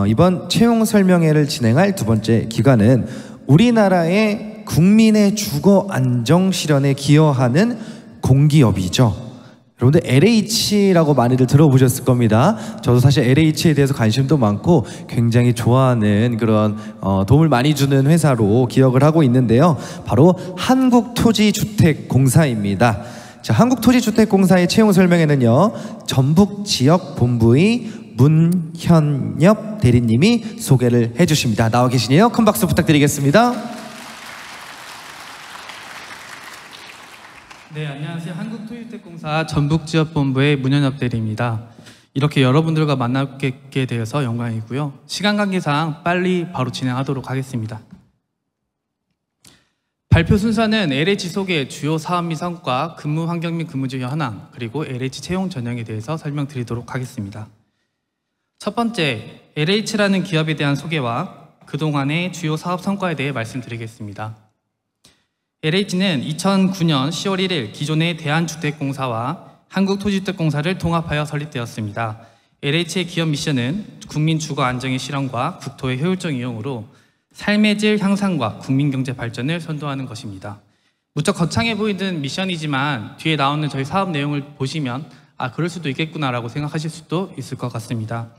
이번 채용 설명회를 진행할 두 번째 기관은 우리나라의 국민의 주거 안정 실현에 기여하는 공기업이죠. 여러분들 LH라고 많이들 들어보셨을 겁니다. 저도 사실 LH에 대해서 관심도 많고 굉장히 좋아하는 그런 도움을 많이 주는 회사로 기억을 하고 있는데요. 바로 한국토지주택공사입니다. 자, 한국토지주택공사의 채용 설명회는요, 전북지역본부의 문현엽 대리님이 소개를 해주십니다. 나와 계시네요. 큰 박수 부탁드리겠습니다. 네, 안녕하세요. 한국토지주택공사 전북지역본부의 문현엽 대리입니다. 이렇게 여러분들과 만나게 되어서 영광이고요. 시간 관계상 빨리 바로 진행하도록 하겠습니다. 발표 순서는 LH 소개, 주요 사업 및 성과, 근무 환경 및 근무지 현황, 그리고 LH 채용 전형에 대해서 설명드리도록 하겠습니다. 첫 번째, LH라는 기업에 대한 소개와 그동안의 주요 사업 성과에 대해 말씀드리겠습니다. LH는 2009년 10월 1일 기존의 대한주택공사와 한국토지주택공사를 통합하여 설립되었습니다. LH의 기업 미션은 국민 주거 안정의 실현과 국토의 효율적 이용으로 삶의 질 향상과 국민경제 발전을 선도하는 것입니다. 무척 거창해 보이는 미션이지만 뒤에 나오는 저희 사업 내용을 보시면 그럴 수도 있겠구나라고 생각하실 수도 있을 것 같습니다.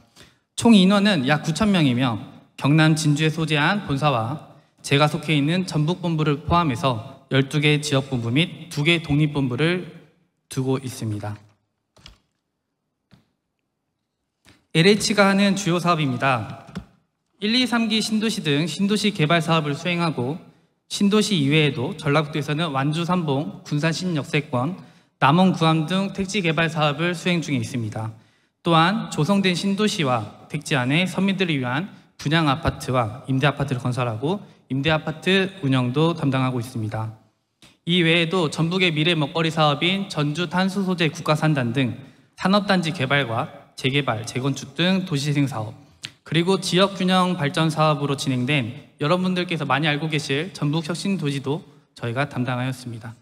총 인원은 약 9,000명이며 경남 진주에 소재한 본사와 제가 속해 있는 전북본부를 포함해서 12개 지역본부 및 2개 독립본부를 두고 있습니다. LH가 하는 주요 사업입니다. 1, 2, 3기 신도시 등 신도시 개발 사업을 수행하고 신도시 이외에도 전라북도에서는 완주 삼봉, 군산 신역세권, 남원 구암 등 택지 개발 사업을 수행 중에 있습니다. 또한 조성된 신도시와 택지 안에 서민들을 위한 분양 아파트와 임대 아파트를 건설하고 임대 아파트 운영도 담당하고 있습니다. 이 외에도 전북의 미래 먹거리 사업인 전주 탄소 소재 국가산단 등 산업단지 개발과 재개발, 재건축 등 도시재생 사업, 그리고 지역균형 발전 사업으로 진행된 여러분들께서 많이 알고 계실 전북혁신도시도 저희가 담당하였습니다.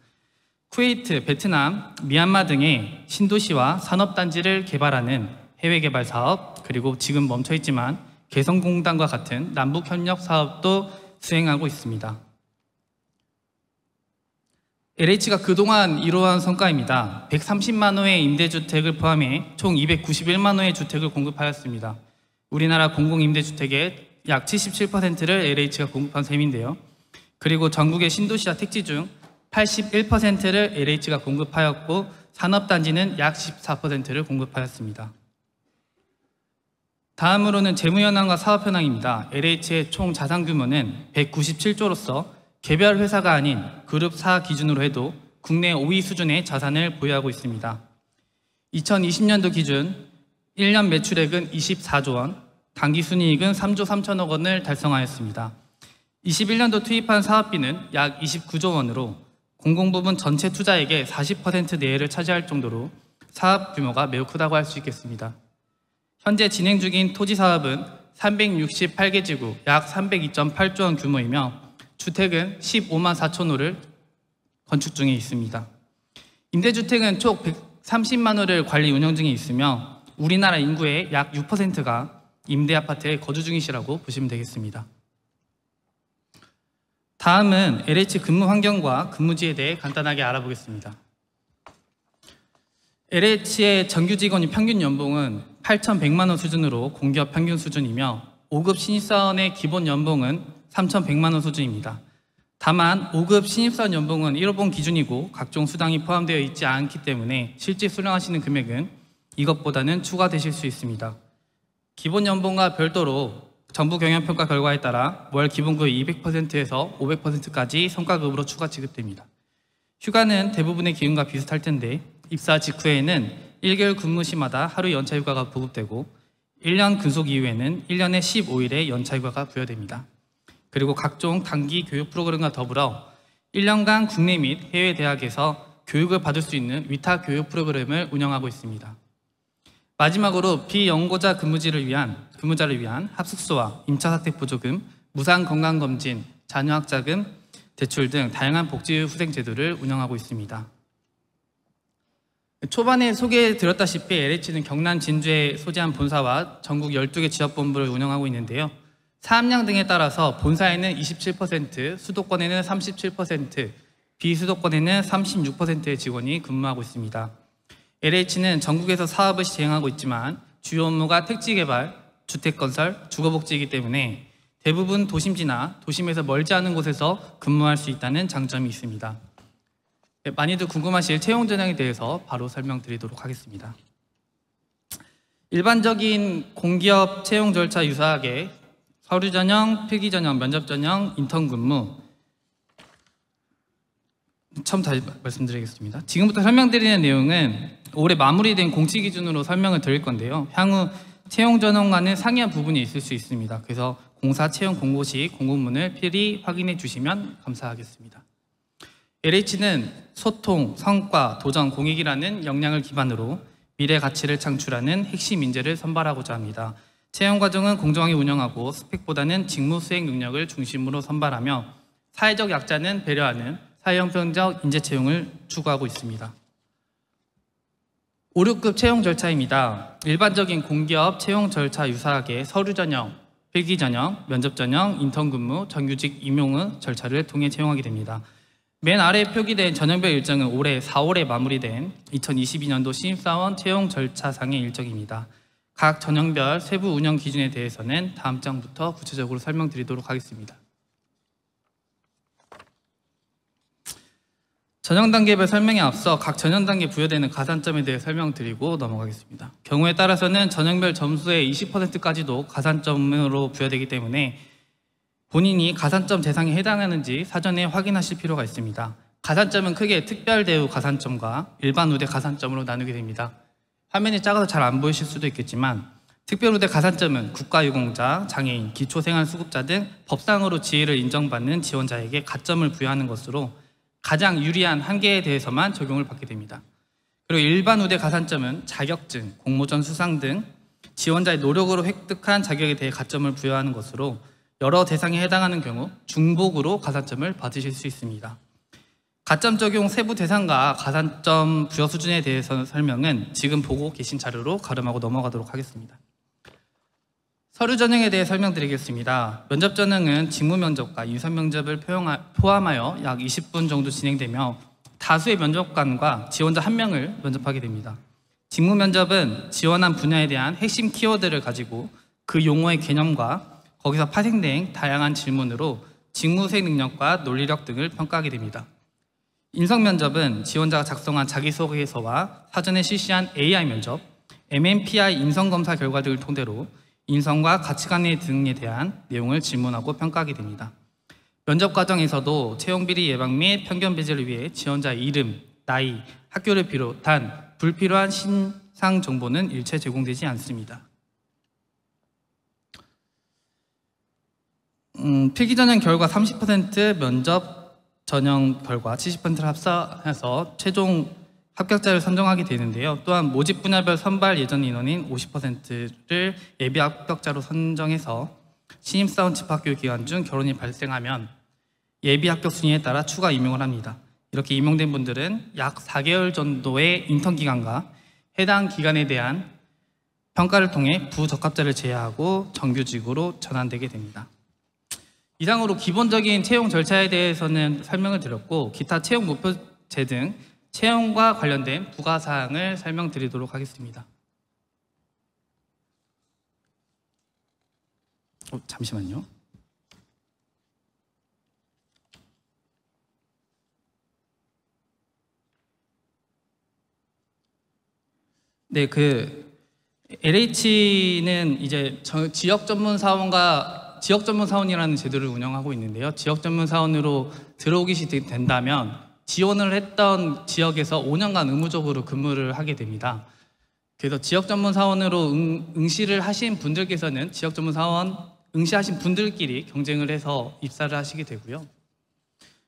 쿠웨이트, 베트남, 미얀마 등의 신도시와 산업단지를 개발하는 해외개발 사업, 그리고 지금 멈춰있지만 개성공단과 같은 남북협력 사업도 수행하고 있습니다. LH가 그동안 이루어온 성과입니다. 130만 호의 임대주택을 포함해 총 291만 호의 주택을 공급하였습니다. 우리나라 공공임대주택의 약 77%를 LH가 공급한 셈인데요. 그리고 전국의 신도시와 택지 중 81%를 LH가 공급하였고 산업단지는 약 14%를 공급하였습니다. 다음으로는 재무 현황과 사업 현황입니다. LH의 총 자산 규모는 197조로서 개별 회사가 아닌 그룹사 기준으로 해도 국내 5위 수준의 자산을 보유하고 있습니다. 2020년도 기준 1년 매출액은 24조 원, 당기순이익은 3조 3천억 원을 달성하였습니다. 21년도 투입한 사업비는 약 29조 원으로 공공부문 전체 투자액의 40% 내외를 차지할 정도로 사업 규모가 매우 크다고 할 수 있겠습니다. 현재 진행 중인 토지 사업은 368개 지구 약 302.8조 원 규모이며 주택은 15만 4천 호를 건축 중에 있습니다. 임대주택은 총 130만 호를 관리 운영 중에 있으며 우리나라 인구의 약 6%가 임대아파트에 거주 중이시라고 보시면 되겠습니다. 다음은 LH 근무 환경과 근무지에 대해 간단하게 알아보겠습니다. LH의 정규 직원의 평균 연봉은 8,100만 원 수준으로 공기업 평균 수준이며 5급 신입사원의 기본 연봉은 3,100만 원 수준입니다. 다만 5급 신입사원 연봉은 1호봉 기준이고 각종 수당이 포함되어 있지 않기 때문에 실제 수령하시는 금액은 이것보다는 추가되실 수 있습니다. 기본 연봉과 별도로 정부 경영평가 결과에 따라 월 기본급의 200%에서 500%까지 성과급으로 추가 지급됩니다. 휴가는 대부분의 기준과 비슷할 텐데 입사 직후에는 1개월 근무 시마다 하루 연차휴가가 부급되고 1년 근속 이후에는 1년에 15일의 연차휴가가 부여됩니다. 그리고 각종 단기 교육 프로그램과 더불어 1년간 국내 및 해외 대학에서 교육을 받을 수 있는 위탁 교육 프로그램을 운영하고 있습니다. 마지막으로 비연고자 근무자를 위한 합숙소와 임차사택 보조금, 무상 건강검진, 자녀학자금, 대출 등 다양한 복지 후생 제도를 운영하고 있습니다. 초반에 소개해드렸다시피 LH는 경남 진주에 소재한 본사와 전국 12개 지역본부를 운영하고 있는데요. 사업량 등에 따라서 본사에는 27%, 수도권에는 37%, 비수도권에는 36%의 직원이 근무하고 있습니다. LH는 전국에서 사업을 시행하고 있지만 주요 업무가 택지개발, 주택건설, 주거복지이기 때문에 대부분 도심지나 도심에서 멀지 않은 곳에서 근무할 수 있다는 장점이 있습니다. 많이들 궁금하실 채용 전형에 대해서 바로 설명드리도록 하겠습니다. 일반적인 공기업 채용 절차 유사하게 서류 전형, 필기 전형, 면접 전형, 인턴 근무 처음 다시 말씀드리겠습니다. 지금부터 설명드리는 내용은 올해 마무리된 공시 기준으로 설명을 드릴 건데요. 향후 채용 전형과는 상이한 부분이 있을 수 있습니다. 그래서 공사 채용 공고 시 공고문을 필히 확인해 주시면 감사하겠습니다. LH는 소통, 성과, 도전, 공익이라는 역량을 기반으로 미래 가치를 창출하는 핵심 인재를 선발하고자 합니다. 채용 과정은 공정하게 운영하고 스펙보다는 직무 수행 능력을 중심으로 선발하며 사회적 약자는 배려하는 사회형평적 인재 채용을 추구하고 있습니다. 5, 6급 채용 절차입니다. 일반적인 공기업 채용 절차 유사하게 서류 전형, 필기 전형, 면접 전형, 인턴 근무, 정규직 임용의 절차를 통해 채용하게 됩니다. 맨 아래에 표기된 전형별 일정은 올해 4월에 마무리된 2022년도 신입사원 채용 절차상의 일정입니다. 각 전형별 세부 운영 기준에 대해서는 다음 장부터 구체적으로 설명드리도록 하겠습니다. 전형 단계별 설명에 앞서 각 전형 단계 부여되는 가산점에 대해 설명드리고 넘어가겠습니다. 경우에 따라서는 전형별 점수의 20%까지도 가산점으로 부여되기 때문에 본인이 가산점 대상에 해당하는지 사전에 확인하실 필요가 있습니다. 가산점은 크게 특별대우 가산점과 일반 우대 가산점으로 나누게 됩니다. 화면이 작아서 잘 안 보이실 수도 있겠지만 특별우대 가산점은 국가유공자, 장애인, 기초생활수급자 등 법상으로 지위를 인정받는 지원자에게 가점을 부여하는 것으로 가장 유리한 한계에 대해서만 적용을 받게 됩니다. 그리고 일반 우대 가산점은 자격증, 공모전 수상 등 지원자의 노력으로 획득한 자격에 대해 가점을 부여하는 것으로 여러 대상에 해당하는 경우 중복으로 가산점을 받으실 수 있습니다. 가점 적용 세부 대상과 가산점 부여 수준에 대해서 설명은 지금 보고 계신 자료로 가름하고 넘어가도록 하겠습니다. 서류 전형에 대해 설명드리겠습니다. 면접 전형은 직무 면접과 인선 면접을 포함하여 약 20분 정도 진행되며 다수의 면접관과 지원자 1명을 면접하게 됩니다. 직무 면접은 지원한 분야에 대한 핵심 키워드를 가지고 그 용어의 개념과 거기서 파생된 다양한 질문으로 직무 수행 능력과 논리력 등을 평가하게 됩니다. 인성 면접은 지원자가 작성한 자기소개서와 사전에 실시한 AI 면접, MMPI 인성검사 결과 등을 토대로 인성과 가치관 등에 대한 내용을 질문하고 평가하게 됩니다. 면접 과정에서도 채용비리 예방 및 편견 배제를 위해 지원자의 이름, 나이, 학교를 비롯한 불필요한 신상 정보는 일체 제공되지 않습니다. 필기 전형 결과 30%, 면접 전형 결과 70%를 합산해서 최종 합격자를 선정하게 되는데요. 또한 모집 분야별 선발 예전 인원인 50%를 예비 합격자로 선정해서 신입사원 집합교육 기간 중 결혼이 발생하면 예비 합격 순위에 따라 추가 임용을 합니다. 이렇게 임용된 분들은 약 4개월 정도의 인턴 기간과 해당 기간에 대한 평가를 통해 부적합자를 제외하고 정규직으로 전환되게 됩니다. 이상으로 기본적인 채용 절차에 대해서는 설명을 드렸고 기타 채용 목표제 등 채용과 관련된 부가사항을 설명드리도록 하겠습니다. 잠시만요. 네, LH는 이제 지역 전문 사원이라는 제도를 운영하고 있는데요. 지역 전문 사원으로 들어오기 된다면 지원을 했던 지역에서 5년간 의무적으로 근무를 하게 됩니다. 그래서 지역 전문 사원으로 응시를 하신 분들께서는 지역 전문 사원 응시하신 분들끼리 경쟁을 해서 입사를 하시게 되고요.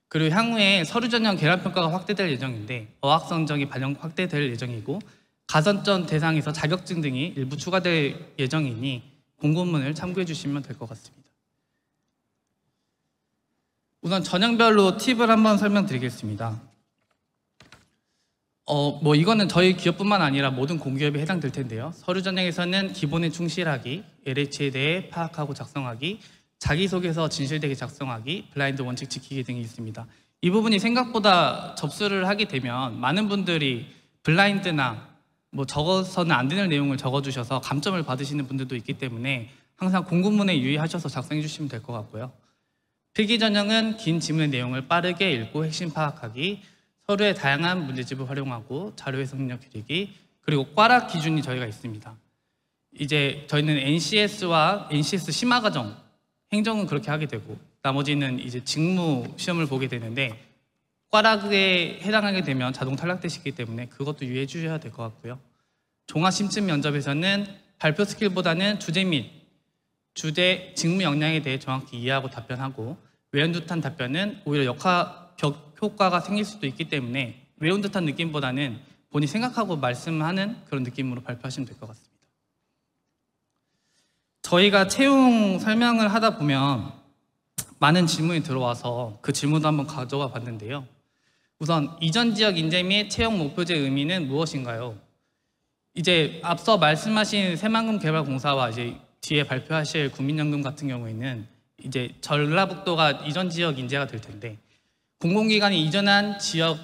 그리고 향후에 서류 전형 계란 평가가 확대될 예정인데 어학 성적이 반영 확대될 예정이고 가산점 대상에서 자격증 등이 일부 추가될 예정이니 공고문을 참고해 주시면 될 것 같습니다. 우선 전형별로 팁을 한번 설명드리겠습니다. 뭐 이거는 저희 기업뿐만 아니라 모든 공기업에 해당될 텐데요. 서류 전형에서는 기본에 충실하기, LH에 대해 파악하고 작성하기, 자기소개서 진실되게 작성하기, 블라인드 원칙 지키기 등이 있습니다. 이 부분이 생각보다 접수를 하게 되면 많은 분들이 블라인드나 뭐 적어서는 안 되는 내용을 적어주셔서 감점을 받으시는 분들도 있기 때문에 항상 공군문에 유의하셔서 작성해 주시면 될 것 같고요. 필기 전형은 긴 지문의 내용을 빠르게 읽고 핵심 파악하기, 서류의 다양한 문제집을 활용하고 자료 해석 능력 기르기, 그리고 꽈락 기준이 저희가 있습니다. 이제 저희는 NCS와 NCS 심화 과정, 행정은 그렇게 하게 되고 나머지는 이제 직무 시험을 보게 되는데 꽈락에 해당하게 되면 자동 탈락되시기 때문에 그것도 유의해 주셔야 될 것 같고요. 종합 심층 면접에서는 발표 스킬보다는 주제 및 주제 직무 역량에 대해 정확히 이해하고 답변하고 외운 듯한 답변은 오히려 역학 효과가 생길 수도 있기 때문에 외운 듯한 느낌보다는 본인이 생각하고 말씀하는 그런 느낌으로 발표하시면 될 것 같습니다. 저희가 채용 설명을 하다 보면 많은 질문이 들어와서 그 질문도 한번 가져와 봤는데요. 우선 이전 지역 인재 및 채용 목표제의 의미는 무엇인가요? 이제 앞서 말씀하신 새만금개발공사와 이제 뒤에 발표하실 국민연금 같은 경우에는 이제 전라북도가 이전 지역 인재가 될 텐데 공공기관이 이전한 지역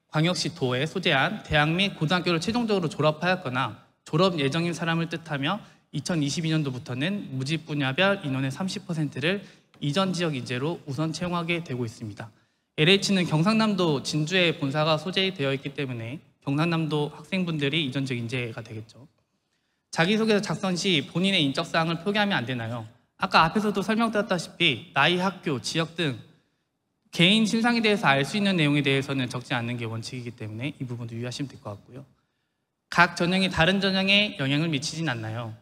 광역시 도에 소재한 대학 및 고등학교를 최종적으로 졸업하였거나 졸업 예정인 사람을 뜻하며 2022년도부터는 무직 분야별 인원의 30%를 이전 지역 인재로 우선 채용하게 되고 있습니다. LH는 경상남도 진주에 본사가 소재되어 있기 때문에 경상남도 학생분들이 이전 지역 인재가 되겠죠. 자기소개서 작성 시 본인의 인적사항을 표기하면 안 되나요? 아까 앞에서도 설명드렸다시피 나이, 학교, 지역 등 개인 신상에 대해서 알 수 있는 내용에 대해서는 적지 않는 게 원칙이기 때문에 이 부분도 유의하시면 될 것 같고요. 각 전형이 다른 전형에 영향을 미치진 않나요?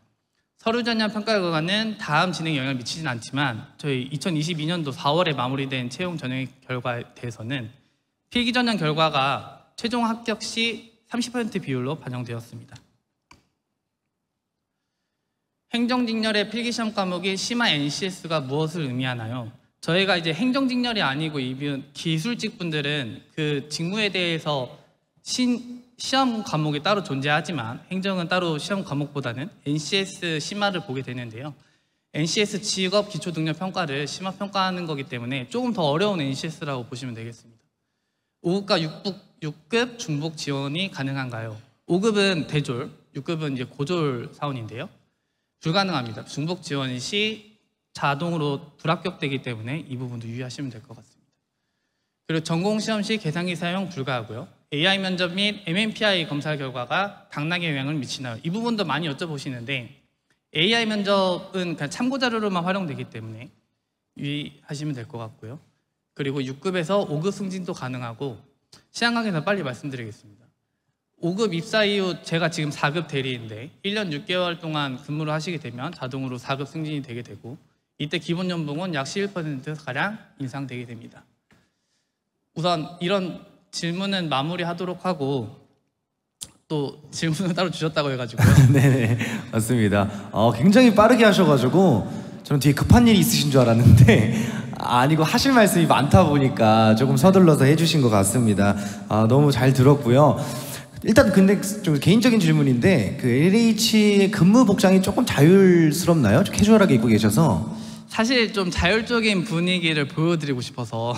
서류 전형 평가 결과는 다음 진행에 영향을 미치진 않지만 저희 2022년도 4월에 마무리된 채용 전형의 결과에 대해서는 필기 전형 결과가 최종 합격 시 30% 비율로 반영되었습니다. 행정직렬의 필기시험 과목이 심화 NCS가 무엇을 의미하나요? 저희가 이제 행정직렬이 아니고 기술직 분들은 그 직무에 대해서 시험 과목이 따로 존재하지만 행정은 따로 시험 과목보다는 NCS 심화를 보게 되는데요. NCS 직업 기초 능력 평가를 심화 평가하는 거기 때문에 조금 더 어려운 NCS라고 보시면 되겠습니다. 5급과 6급 중복 지원이 가능한가요? 5급은 대졸, 6급은 이제 고졸 사원인데요. 불가능합니다. 중복 지원 시 자동으로 불합격되기 때문에 이 부분도 유의하시면 될 것 같습니다. 그리고 전공시험 시 계산기 사용 불가하고요. AI 면접 및 MMPI 검사 결과가 당락에 영향을 미치나요? 이 부분도 많이 여쭤보시는데 AI 면접은 그냥 참고자료로만 활용되기 때문에 유의하시면 될 것 같고요. 그리고 6급에서 5급 승진도 가능하고 시간 관계상 빨리 말씀드리겠습니다. 5급 입사 이후 제가 지금 4급 대리인데 1년 6개월 동안 근무를 하시게 되면 자동으로 4급 승진이 되게 되고 이때 기본 연봉은 약 11%가량 인상되게 됩니다. 우선 이런 질문은 마무리하도록 하고 또 질문을 따로 주셨다고 해가지고요. 네네 맞습니다. 굉장히 빠르게 하셔가지고 저는 뒤에 급한 일이 있으신 줄 알았는데 아니고 하실 말씀이 많다 보니까 조금 서둘러서 해주신 것 같습니다. 너무 잘 들었고요. 일단 근데 좀 개인적인 질문인데 그 LH의 근무 복장이 조금 자율스럽나요? 좀 캐주얼하게 입고 계셔서. 사실 좀 자율적인 분위기를 보여드리고 싶어서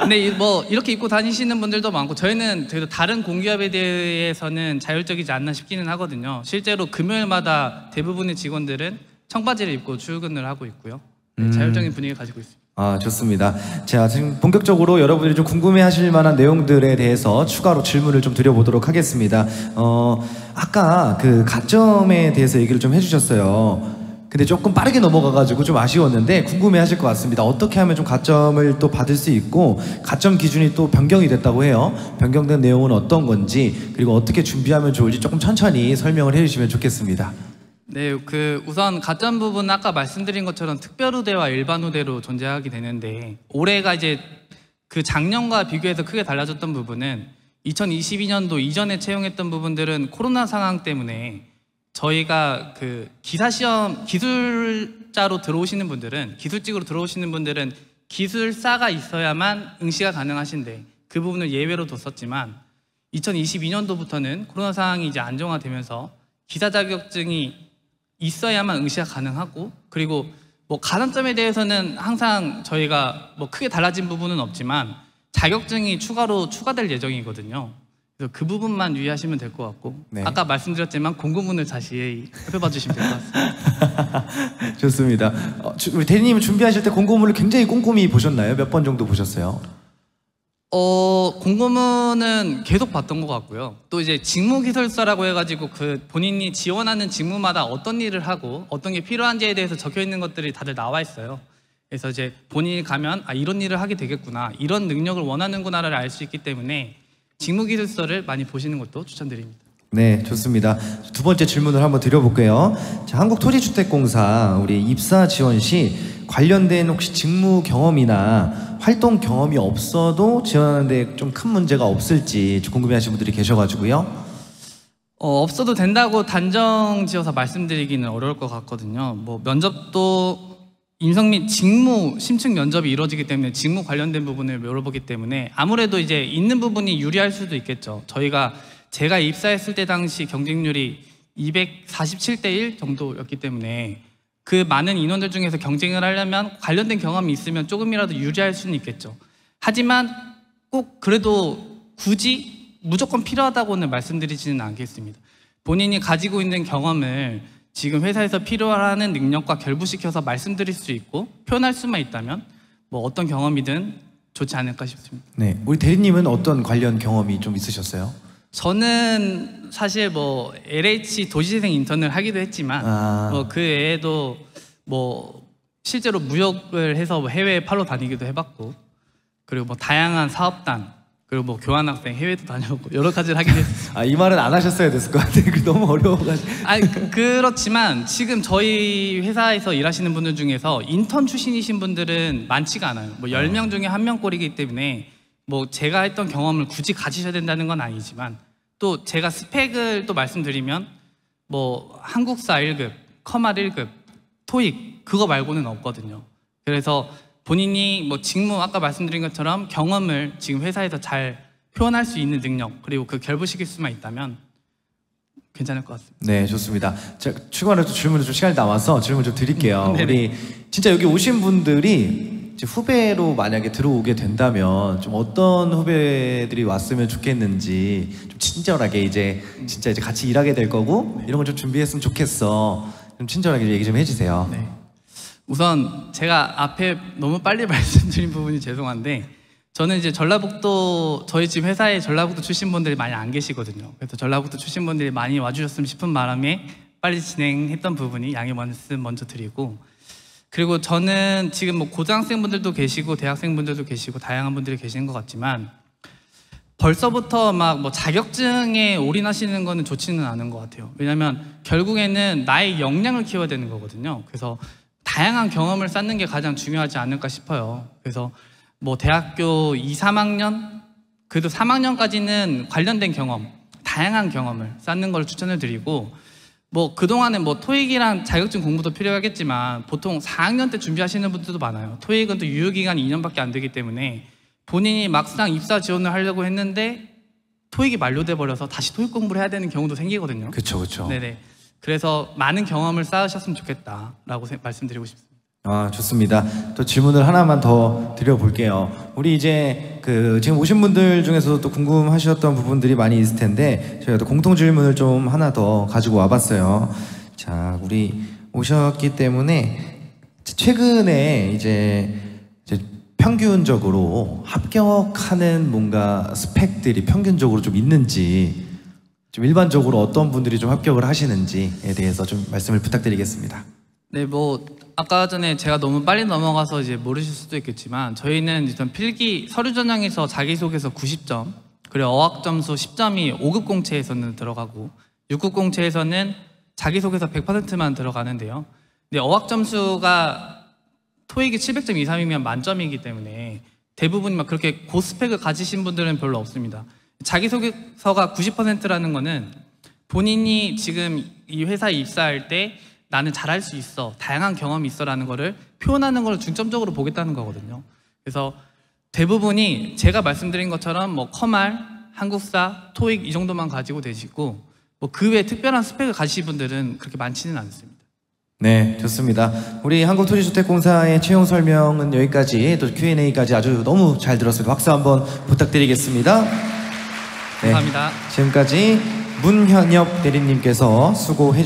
근데 뭐 이렇게 입고 다니시는 분들도 많고 저희는 그래도 다른 공기업에 대해서는 자율적이지 않나 싶기는 하거든요. 실제로 금요일마다 대부분의 직원들은 청바지를 입고 출근을 하고 있고요. 자율적인 분위기를 가지고 있습니다. 좋습니다. 자, 지금 본격적으로 여러분들이 좀 궁금해하실 만한 내용들에 대해서 추가로 질문을 좀 드려보도록 하겠습니다. 아까 그 가점에 대해서 얘기를 좀 해주셨어요. 근데 조금 빠르게 넘어가가지고 좀 아쉬웠는데 궁금해하실 것 같습니다. 어떻게 하면 좀 가점을 또 받을 수 있고 가점 기준이 또 변경이 됐다고 해요. 변경된 내용은 어떤 건지 그리고 어떻게 준비하면 좋을지 조금 천천히 설명을 해주시면 좋겠습니다. 네, 우선 가점 부분은 아까 말씀드린 것처럼 특별 후대와 일반 후대로 존재하게 되는데 올해가 이제 그 작년과 비교해서 크게 달라졌던 부분은 2022년도 이전에 채용했던 부분들은 코로나 상황 때문에 저희가 그 기사시험 기술자로 들어오시는 분들은 기술직으로 들어오시는 분들은 기술사가 있어야만 응시가 가능하신데 그 부분을 예외로 뒀었지만 2022년도부터는 코로나 상황이 이제 안정화되면서 기사 자격증이 있어야만 응시가 가능하고, 그리고 뭐 가산점에 대해서는 항상 저희가 뭐 크게 달라진 부분은 없지만 자격증이 추가로 추가될 예정이거든요. 그래서 그 부분만 유의하시면 될 것 같고, 네. 아까 말씀드렸지만 공고문을 다시 살펴봐 주시면 될 것 같습니다. 좋습니다. 우리 대리님 준비하실 때 공고문을 굉장히 꼼꼼히 보셨나요? 몇 번 정도 보셨어요? 공고문은 계속 봤던 것 같고요. 또 이제 직무기술서라고 해가지고 그 본인이 지원하는 직무마다 어떤 일을 하고 어떤 게 필요한지에 대해서 적혀 있는 것들이 다들 나와 있어요. 그래서 이제 본인이 가면 아, 이런 일을 하게 되겠구나, 이런 능력을 원하는구나를 알 수 있기 때문에 직무기술서를 많이 보시는 것도 추천드립니다. 네, 좋습니다. 두 번째 질문을 한번 드려볼게요. 자, 한국토지주택공사 우리 입사 지원 시 관련된 혹시 직무 경험이나 활동 경험이 없어도 지원하는데 좀 큰 문제가 없을지 궁금해하시는 분들이 계셔가지고요. 없어도 된다고 단정 지어서 말씀드리기는 어려울 것 같거든요. 뭐 면접도 인성 및 직무 심층 면접이 이루어지기 때문에 직무 관련된 부분을 물어보기 때문에 아무래도 이제 있는 부분이 유리할 수도 있겠죠. 제가 입사했을 때 당시 경쟁률이 247대 1 정도였기 때문에 그 많은 인원들 중에서 경쟁을 하려면 관련된 경험이 있으면 조금이라도 유리할 수는 있겠죠. 하지만 꼭 그래도 굳이 무조건 필요하다고는 말씀드리지는 않겠습니다. 본인이 가지고 있는 경험을 지금 회사에서 필요하는 능력과 결부시켜서 말씀드릴 수 있고 표현할 수만 있다면 뭐 어떤 경험이든 좋지 않을까 싶습니다. 네, 우리 대리님은 어떤 관련 경험이 좀 있으셨어요? 저는 사실 뭐 LH 도시재생 인턴을 하기도 했지만 뭐 그 외에도 뭐 실제로 무역을 해서 해외에 팔러 다니기도 해봤고, 그리고 뭐 다양한 사업단, 그리고 뭐 교환학생 해외도 다녀오고 여러 가지를 하긴 했어요. 이 말은 안 하셨어야 됐을 것 같아요. 너무 어려워가지고. 아니 그렇지만 지금 저희 회사에서 일하시는 분들 중에서 인턴 출신이신 분들은 많지가 않아요. 뭐 10명 중에 1명꼴이기 때문에 뭐 제가 했던 경험을 굳이 가지셔야 된다는 건 아니지만, 또 제가 스펙을 또 말씀드리면 뭐 한국사 1급, 커말 1급, 토익 그거 말고는 없거든요. 그래서 본인이 뭐 직무 아까 말씀드린 것처럼 경험을 지금 회사에서 잘 표현할 수 있는 능력, 그리고 그 결부시킬 수만 있다면 괜찮을 것 같습니다. 네, 좋습니다. 자, 추가로 또 질문을 좀 시간이 남아서 질문 좀 드릴게요. 우리 진짜 여기 오신 분들이 이제 후배로 만약에 들어오게 된다면 좀 어떤 후배들이 왔으면 좋겠는지, 좀 친절하게 이제 진짜 이제 같이 일하게 될 거고 이런 걸 좀 준비했으면 좋겠어. 좀 친절하게 얘기 좀 해주세요. 네. 우선 제가 앞에 너무 빨리 말씀드린 부분이 죄송한데, 저는 이제 전라북도, 저희 집 회사에 전라북도 출신 분들이 많이 안 계시거든요. 그래서 전라북도 출신 분들이 많이 와주셨으면 싶은 바람에 빨리 진행했던 부분이 양해 말씀 먼저 드리고, 그리고 저는 지금 뭐 고등학생분들도 계시고 대학생분들도 계시고 다양한 분들이 계시는 것 같지만 벌써부터 막 뭐 자격증에 올인하시는 거는 좋지는 않은 것 같아요. 왜냐하면 결국에는 나의 역량을 키워야 되는 거거든요. 그래서 다양한 경험을 쌓는 게 가장 중요하지 않을까 싶어요. 그래서 뭐 대학교 2, 3학년, 그래도 3학년까지는 관련된 경험, 다양한 경험을 쌓는 걸 추천을 드리고, 뭐 그동안에 뭐 토익이랑 자격증 공부도 필요하겠지만 보통 4학년 때 준비하시는 분들도 많아요. 토익은 또 유효기간이 2년밖에 안 되기 때문에 본인이 막상 입사 지원을 하려고 했는데 토익이 만료돼 버려서 다시 토익 공부를 해야 되는 경우도 생기거든요. 그렇죠. 네네. 그래서 많은 경험을 쌓으셨으면 좋겠다라고 말씀드리고 싶습니다. 좋습니다. 또 질문을 하나만 더 드려볼게요. 우리 이제 지금 오신 분들 중에서도 또 궁금하셨던 부분들이 많이 있을 텐데 저희가 또 공통 질문을 좀 하나 더 가지고 와봤어요. 자, 우리 오셨기 때문에 최근에 이제 평균적으로 합격하는 뭔가 스펙들이 평균적으로 좀 있는지, 좀 일반적으로 어떤 분들이 좀 합격을 하시는지에 대해서 좀 말씀을 부탁드리겠습니다. 네, 뭐 아까 전에 제가 너무 빨리 넘어가서 이제 모르실 수도 있겠지만 저희는 일단 필기 서류 전형에서 자기소개서 90점, 그리고 어학 점수 10점이 5급 공채에서는 들어가고 6급 공채에서는 자기소개서 100%만 들어가는데요. 근데 어학 점수가 토익이 700점 이상이면 만점이기 때문에 대부분 막 그렇게 고스펙을 가지신 분들은 별로 없습니다. 자기소개서가 90%라는 거는 본인이 지금 이 회사에 입사할 때 나는 잘할 수 있어, 다양한 경험이 있어 라는 거를 표현하는 걸 중점적으로 보겠다는 거거든요. 그래서 대부분이 제가 말씀드린 것처럼 뭐 커말, 한국사, 토익 이 정도만 가지고 되시고 뭐 그 외에 특별한 스펙을 가지신 분들은 그렇게 많지는 않습니다. 네, 좋습니다. 우리 한국토지주택공사의 채용 설명은 여기까지, 또 Q&A까지 아주 너무 잘 들었습니다. 박수 한번 부탁드리겠습니다. 네, 감사합니다. 지금까지 문현엽 대리님께서 수고해